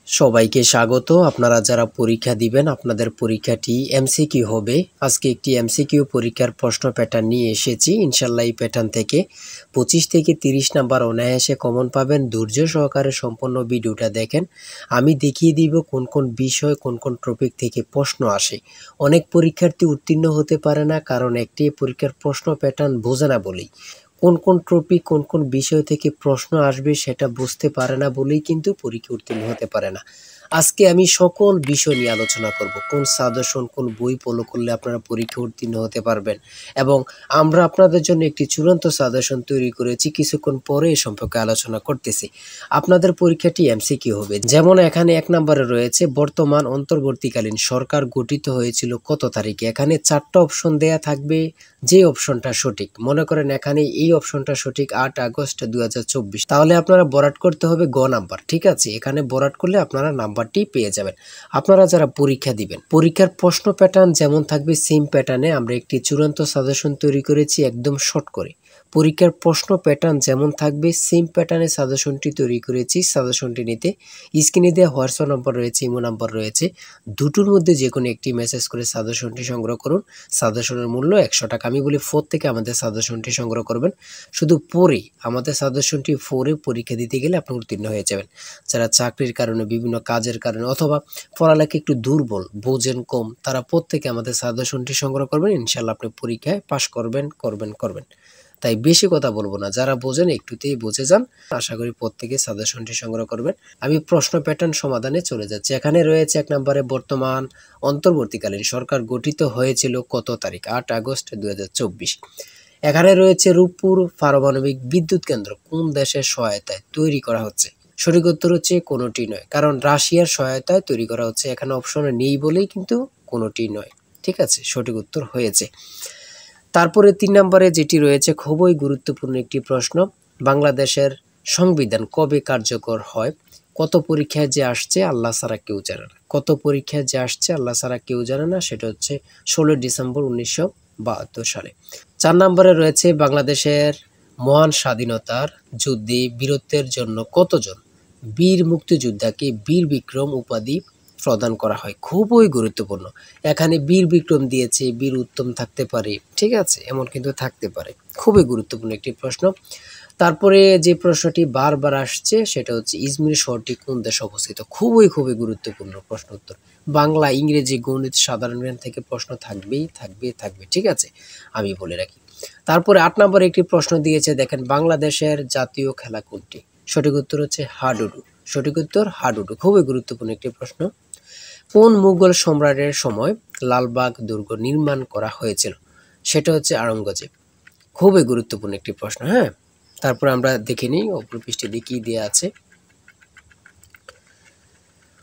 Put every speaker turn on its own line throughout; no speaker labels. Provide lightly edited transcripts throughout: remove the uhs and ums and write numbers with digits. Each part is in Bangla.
সবাইকে স্বাগত। আপনারা যারা পরীক্ষা দিবেন আপনাদের পরীক্ষাটি এমসিকিউ হবে। আজকে একটি এমসিকিউ পরীক্ষার প্রশ্ন প্যাটার্ন নিয়ে এসেছি। ইনশাল্লাহ এই প্যাটার্ন থেকে 25 থেকে 30 নাম্বার অনায়াসে কমন পাবেন। ধৈর্য সহকারে সম্পূর্ণ ভিডিওটা দেখেন। আমি দেখিয়ে দিব কোন কোন বিষয় কোন কোন টপিক থেকে প্রশ্ন আসে। অনেক পরীক্ষার্থী উত্তীর্ণ হতে পারে না, কারণ একটি পরীক্ষার প্রশ্ন প্যাটার্ন বোঝে না বলেই। কোন কোন টপিক কোন কোন বিষয় থেকে প্রশ্ন আসবে সেটা বুঝতে পারে না বলেই কিন্তু পরীক্ষা উত্তীর্ণ হতে পারে না। আজকে আমি সকল বিষয় নিয়ে আলোচনা করব। কোন সাজেশন কোন বই ফলো করলে আপনারা পরীক্ষা উত্তীর্ণ হতে পারবেন, এবং আমরা আপনাদের জন্য একটি চূড়ান্ত সাজেশন তৈরি করেছি। কিছুক্ষণ পরে এ সম্পর্কে আলোচনা করতেছি। আপনাদের পরীক্ষাটি এমসিকিউ হবে। যেমন এখানে 1 নম্বরে রয়েছে বর্তমান অন্তর্বর্তীকালীন সরকার গঠিত হয়েছিল কত তারিখে। এখানে 4টা অপশন দেয়া থাকবে, যে অপশনটা সঠিক। মনে করেন এখানে এই অপশনটা সঠিক 8 আগস্ট 2024, তাহলে আপনারা বরাট করতে হবে গ নাম্বার। ঠিক আছে, এখানে বরাট করলে আপনারা নাম্বারটি পেয়ে যাবেন। আপনারা যারা পরীক্ষা দিবেন, পরীক্ষার প্রশ্ন প্যাটার্ন যেমন থাকবে সেম প্যাটার্নে আমরা একটি চূড়ান্ত সাজেশন তৈরি করেছি, একদম শর্ট করে। পরীক্ষার প্রশ্ন প্যাটার্ন যেমন থাকবে সেম প্যাটার্নে সাজেশনটি তৈরি করেছি। সাজেশনটি নিতে স্ক্রিনে দেওয়া হোয়াটসঅ্যাপ নাম্বার রয়েছে, ইমো নাম্বার রয়েছে, দুটোর মধ্যে যে কোনো একটি মেসেজ করে সাজেশনটি সংগ্রহ করুন। সাজেশনের মূল্য 100 টাকা। আমি বলি 4 থেকে আমাদের সাজেশনটি সংগ্রহ করবেন। শুধু পড়ে আমাদের সাজেশনটি পড়ে পরীক্ষা দিতে গেলে আপনি উত্তীর্ণ হয়ে যাবেন। যারা চাকরির কারণে, বিভিন্ন কাজের কারণে অথবা পড়ালেখা একটু দুর্বল, বোঝেন কম, তারা প্রত্যেকে আমাদের সাজেশনটি সংগ্রহ করবেন। ইনশাল্লাহ আপনি পরীক্ষায় পাশ করবেন। তাই বেশি কথা বলবো না, যারা বোঝেন একটুতেই বুঝে যান। আশা করি প্রত্যেকে সাজেশনটি সংগ্রহ করবেন। আমি প্রশ্ন প্যাটার্ন সমাধানে চলে যাচ্ছি। এখানে রয়েছে 1 নম্বরে বর্তমান অন্তর্বর্তীকালীন সরকার গঠিত হয়েছিল কত তারিখ, 8 আগস্ট 2024। এখানে রয়েছে রূপপুর পারমাণবিক বিদ্যুৎ কেন্দ্র কোন দেশের সহায়তায় তৈরি করা হচ্ছে। সঠিক উত্তর হচ্ছে কোনোটি নয়, কারণ রাশিয়ার সহায়তায় তৈরি করা হচ্ছে। এখানে অপশনে নেই বলেই কিন্তু কোনোটি নয়। ঠিক আছে, সঠিক উত্তর হয়েছে। তারপরে 3 নম্বরে যেটি রয়েছে খুবই গুরুত্বপূর্ণ একটি প্রশ্ন, বাংলাদেশের সংবিধান কবে কার্যকর হয়। কত পরীক্ষায় যে আসছে আল্লাহ ছাড়া কেউ জানে না। কত পরীক্ষায় যে আসছে আল্লাহ ছাড়া কেউ জানে না, সেটা হচ্ছে 16 ডিসেম্বর 1972 সালে। 4 নম্বরে রয়েছে বাংলাদেশের মহান স্বাধীনতার যুদ্ধে বীরত্বের জন্য কতজন বীর মুক্তিযোদ্ধাকে বীর বিক্রম উপাধি প্রদান করা হয়। খুবই গুরুত্বপূর্ণ। এখানে বীর বিক্রম দিয়েছে, বীর উত্তম থাকতে পারে, ঠিক আছে, এমন কিন্তু থাকতে পারে। খুবই গুরুত্বপূর্ণ একটি প্রশ্ন। তারপরে যে প্রশ্নটি বারবার আসছে সেটা হচ্ছে ইজমির শহরটি কোন দেশে অবস্থিত। খুবই গুরুত্বপূর্ণ প্রশ্ন উত্তর। বাংলা, ইংরেজি, গণিত, সাধারণ জ্ঞান থেকে প্রশ্ন থাকবে। ঠিক আছে, আমি বলে রাখি। তারপরে 8 নম্বরে একটি প্রশ্ন দিয়েছে, দেখেন বাংলাদেশের জাতীয় খেলা কোনটি। সঠিক উত্তর হচ্ছে হাডুডু। সঠিক উত্তর হাডুডু। খুবই গুরুত্বপূর্ণ একটি প্রশ্ন। কোন মুঘল সম্রাটের সময় লালবাগ দুর্গ নির্মাণ করা হয়েছিল। সেটা হচ্ছে আওরঙ্গজেব। খুবই গুরুত্বপূর্ণ একটি প্রশ্ন। হ্যাঁ, তারপর আমরা দেখে নিই অপর পৃষ্ঠে দিয়ে কি দেওয়া আছে।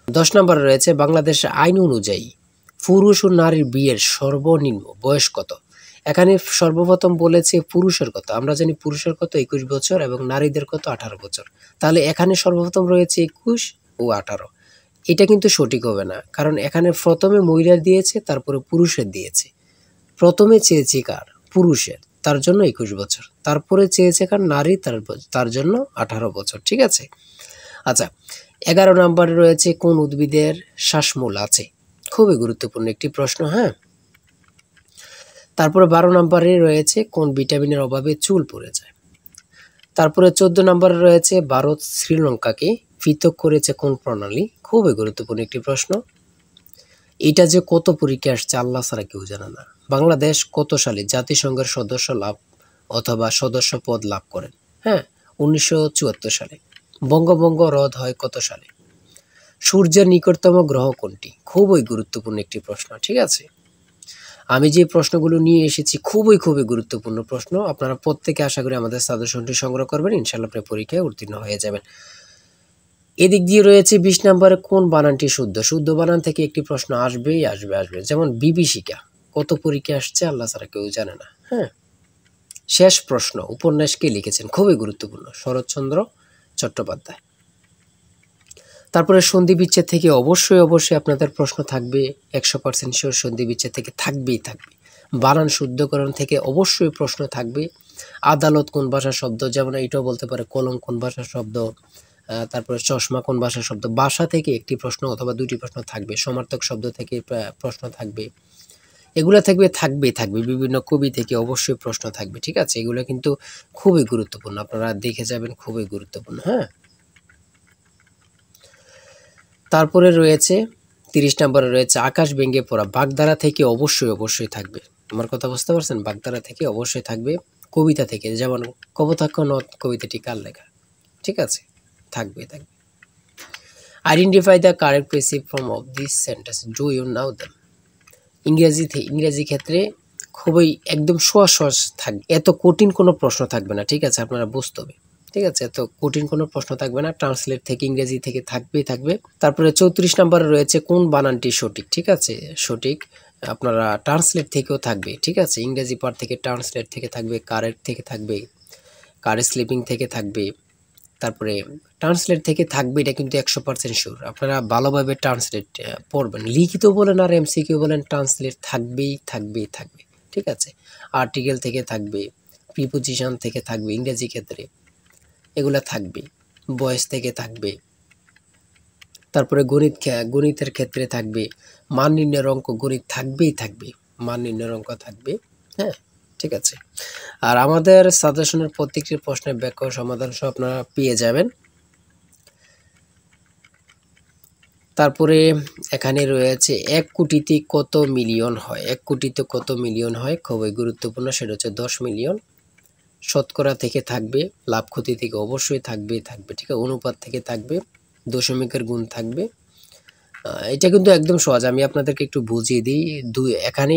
10 নম্বরে রয়েছে বাংলাদেশের আইন অনুযায়ী পুরুষ ও নারীর বিয়ের সর্বনিম্ন বয়স কত। এখানে সর্বপ্রথম বলেছে পুরুষের কত। আমরা জানি পুরুষের কত 21 বছর এবং নারীদের কত 18 বছর। তাহলে এখানে সর্বপ্রথম রয়েছে 21 ও 18। এটা কিন্তু সঠিক হবে না, কারণ এখানে প্রথমে মহিলার দিয়েছে, তারপরে পুরুষের দিয়েছে। প্রথমে চেয়েছে কার, পুরুষের, তার জন্য 21 বছর। তারপরে চেয়েছে কার, নারী, তার জন্য 18 বছর। ঠিক আছে। আচ্ছা, 11 নম্বরে রয়েছে কোন উদ্ভিদের শ্বাসমূল আছে। খুবই গুরুত্বপূর্ণ একটি প্রশ্ন। হ্যাঁ, তারপরে 12 নম্বরে রয়েছে কোন ভিটামিনের অভাবে চুল পড়ে যায়। তারপরে 14 নম্বরে রয়েছে ভারত শ্রীলঙ্কাকে পৃথক করেছে কোন প্রণালী। খুবই গুরুত্বপূর্ণ একটি প্রশ্ন। এটা যে কত পরীক্ষা আসছে আল্লাহ ছাড়া কেউ জানে না। বাংলাদেশ কত সালে জাতিসংঘের সদস্য লাভ অথবা সদস্য পদ লাভ করেন। হ্যাঁ, 1974 সালে। বঙ্গভঙ্গ রদ হয় কত সালে। সূর্যের নিকটতম গ্রহ কোনটি। খুবই গুরুত্বপূর্ণ একটি প্রশ্ন। ঠিক আছে, আমি যে প্রশ্নগুলো নিয়ে এসেছি খুবই গুরুত্বপূর্ণ প্রশ্ন। আপনারা প্রত্যেকে আশা করি আমাদের সাজেশনটি সংগ্রহ করবেন। ইনশাআল্লাহ আপনি পরীক্ষায় উত্তীর্ণ হয়ে যাবেন। এদিক দিয়ে রয়েছে 20 নম্বরে কোন বানানটি শুদ্ধ। শুদ্ধ বানান থেকে একটি প্রশ্ন আসবেই আসবে। যেমন বিভীষিকা কত পরীক্ষা আসছে আল্লাহ ছাড়া কেউ জানে না। হ্যাঁ, শেষ প্রশ্ন, উপন্যাস কে লিখেছেন। খুবই গুরুত্বপূর্ণ, শরৎচন্দ্র চট্টোপাধ্যায়। তারপরে সন্ধি বিচ্ছেদ থেকে অবশ্যই আপনাদের প্রশ্ন থাকবে। 100% শিওর সন্ধি বিচ্ছেদ থেকে থাকবে। বানান শুদ্ধকরণ থেকে অবশ্যই প্রশ্ন থাকবে। আদালত কোন ভাষার শব্দ, যেমন এটাও বলতে পারে কলম কোন ভাষার শব্দ। তারপরে চশমা কোন ভাষার শব্দ, ভাষা থেকে একটি প্রশ্ন অথবা দুটি প্রশ্ন থাকবে, সমার্থক শব্দ থেকে প্রশ্ন থাকবে, এগুলো থাকবে বিভিন্ন কবি থেকে অবশ্যই প্রশ্ন থাকবে। ঠিক আছে, এগুলো কিন্তু খুবই গুরুত্বপূর্ণ, আপনারা দেখে যাবেন, খুবই গুরুত্বপূর্ণ। হ্যাঁ, তারপরে রয়েছে 30 নম্বরে রয়েছে আকাশ ভেঙে পড়া, বাগধারা থেকে অবশ্যই থাকবে। আমার কথা বুঝতে পারছেন? বাগধারা থেকে অবশ্যই থাকবে। কবিতা থেকে, যেমন কপোতাক্ষ নদ কবিতাটি কার লেখা, ঠিক আছে, থাকবে। Identify the correct passive form of this sentence, do you know them. ইংরেজি ক্ষেত্রে খুবই একদম সহজ থাকবে, এত কঠিন কোনো প্রশ্ন থাকবে না। ঠিক আছে, আপনারা বুঝতে হবে। ঠিক আছে, এত কঠিন কোনো প্রশ্ন থাকবে না, ট্রান্সলেট থেকে ইংরেজি থেকে থাকবে। তারপরে 34 নম্বরে রয়েছে কোন বানানটি সঠিক। ঠিক আছে, সঠিক আপনারা ট্রান্সলেট থেকেও থাকবে। ঠিক আছে, ইংরেজি পার্ট থেকে ট্রান্সলেট থেকে থাকবে, কারেক্ট থেকে থাকবে, কারেক্ট স্লিপিং থেকে থাকবে, তারপরে ট্রান্সলেট থেকে থাকবে। এটা কিন্তু 100% শিওর। আপনারা ভালোভাবে ট্রান্সলেট পড়বেন, লিখিত বলেন আর এমসিকিউ বলেন, ট্রান্সলেট থাকবেই। ঠিক আছে, আর্টিকেল থেকে থাকবে, প্রিপোজিশন থেকে থাকবে ইংরেজি ক্ষেত্রে, এগুলা থাকবে, ভয়েস থেকে থাকবে, তারপরে গণিতের ক্ষেত্রে থাকবে, মান নির্ণয়ের অঙ্ক, গণিত থাকবে, মান নির্ণয়ের অঙ্ক থাকবে। হ্যাঁ, ঠিক আছে। আর আমাদের সাজেশনের প্রত্যেকটি প্রশ্নের ব্যাখ্যা ও সমাধান সহ আপনারা পেয়ে যাবেন। তারপরে এখানে রয়েছে 1 কোটিতে কত মিলিয়ন হয়, 1 কোটিতে কত মিলিয়ন হয়, খুবই গুরুত্বপূর্ণ, সেটা হচ্ছে 10 মিলিয়ন। শতকরা থেকে থাকবে, লাভ ক্ষতি থেকে অবশ্যই থাকবে। ঠিক আছে, অনুপাত থেকে থাকবে, দশমিকের গুণ থাকবে। এটা কিন্তু একদম সহজ, আমি আপনাদেরকে একটু বুঝিয়ে দিই। এখানে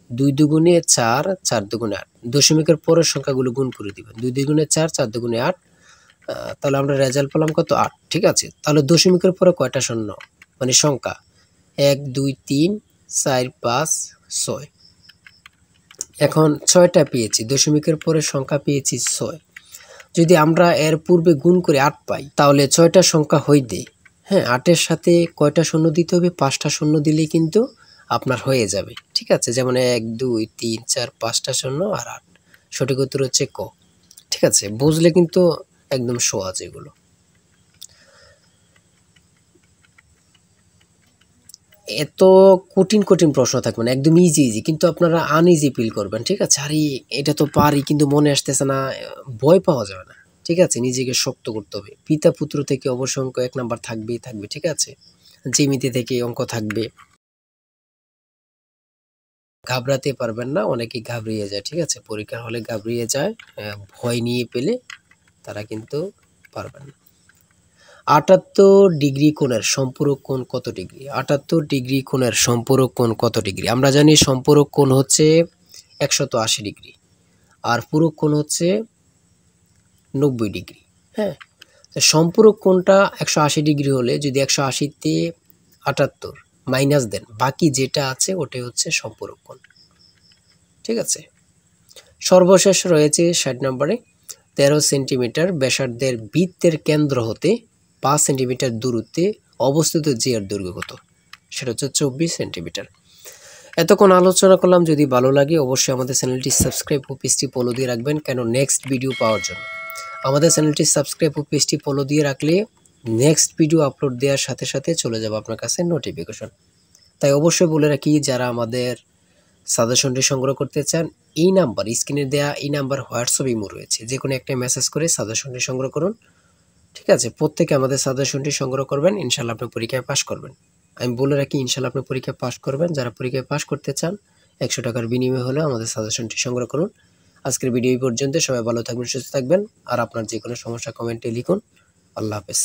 2 দুগুণে 4, 4 দুগুণে 8, দশমিকের পরের সংখ্যাগুলো গুণ করে দিবেন। 2 দুগুণে 4, 4 দুগুণে 8, তাহলে আমরা রেজাল্ট পেলাম কত, 8। ঠিক আছে, তাহলে দশমিকের পরে কয়টা শূন্য, মানে সংখ্যা, 1 2 3 4 5 6। এখন 6টা পেয়েছি, দশমিকের পরে সংখ্যা পেয়েছি 6। যদি আমরা এর পূর্বে গুণ করে 8 পাই, তাহলে 6টা সংখ্যা হইতে, হ্যাঁ, 8-এর সাথে কয়টা শূন্য দিতে হবে, 5টা শূন্য দিলেই কিন্তু আপনার হয়ে যাবে। ঠিক আছে, যেমন 1 2 3 4 5টা শূন্য আর 8, সঠিক উত্তর হচ্ছে ক। ঠিক আছে, বুঝলে কিন্তু একদম সহজ এগুলো। এত কঠিন প্রশ্ন থাকবে না, একদম ইজি, কিন্তু আপনারা আনইজি ফিল করবেন। ঠিক আছে, আরে এটা তো পারি কিন্তু মনে আসতেছে না, ভয় পাওয়া যাবে না। ঠিক আছে, নিজেকে শক্ত করতে হবে। পিতা পুত্র থেকে অবশ্যই অঙ্ক 1 নাম্বার থাকবে। ঠিক আছে, জ্যামিতি থেকে অঙ্ক থাকবে। ঘাবড়াতে পারবেন না, অনেকেই ঘাবড়িয়ে যায়। ঠিক আছে, পরীক্ষার হলে ঘাবড়িয়ে যায়, ভয় নিয়ে পেলে তারা কিন্তু পারবেন না। 78 ডিগ্রি কোণের সম্পূরক কোণ কত ডিগ্রি? 78 ডিগ্রি কোণের সম্পূরক কোণ কত ডিগ্রি? আমরা জানি সম্পূরক কোণ হচ্ছে 180 ডিগ্রি, আর পূরক কোণ হচ্ছে 90 ডিগ্রি। হ্যাঁ, সম্পূরক কোণটা 180 ডিগ্রি হলে যদি 180-তে 78 মাইনাস দেন, বাকি যেটা আছে ওটাই হচ্ছে সম্পূরক কোণ। ঠিক আছে, সর্বশেষ রয়েছে 60 নম্বরে, 13 সেন্টিমিটার ব্যাসার্ধের বৃত্তের কেন্দ্র হতে 5 সেন্টিমিটার দূরত্বে অবস্থিত যে এর দৈর্ঘ্য কত? সেটা হচ্ছে 24 সেন্টিমিটার। এতক্ষণ আলোচনা করলাম, যদি ভালো লাগে অবশ্যই আমাদের চ্যানেলটি সাবস্ক্রাইব ও পেজটি ফলো দিয়ে রাখবেন, কেন নেক্সট ভিডিও পাওয়ার জন্য। আমাদের চ্যানেলটি সাবস্ক্রাইব ও পেজটি ফলো দিয়ে রাখলে নেক্সট ভিডিও আপলোড দেওয়ার সাথে সাথে চলে যাবে আপনার কাছে নোটিফিকেশন। তাই অবশ্যই বলে রাখি, যারা আমাদের সাজেশনটি সংগ্রহ করতে চান, এই নাম্বার, স্ক্রিনে দেওয়া এই নাম্বার হোয়াটসঅ্যাপ ইমো রয়েছে, যে কোনো একটা মেসেজ করে সাজেশনটি সংগ্রহ করুন। ঠিক আছে, প্রত্যেকে আমাদের সাজেশনটি সংগ্রহ করবেন, ইনশাল্লাহ আপনি পরীক্ষায় পাশ করবেন। আমি বলে রাখি, ইনশাল্লাহ আপনি পরীক্ষায় পাশ করবেন। যারা পরীক্ষায় পাশ করতে চান, 100 টাকার বিনিময়ে হলেও আমাদের সাজেশনটি সংগ্রহ করুন। আজকের ভিডিও এই পর্যন্ত। সবাই ভালো থাকবেন, সুস্থ থাকবেন, আর আপনার যে কোনো সমস্যা কমেন্টে লিখুন। আল্লাহ হাফেজ।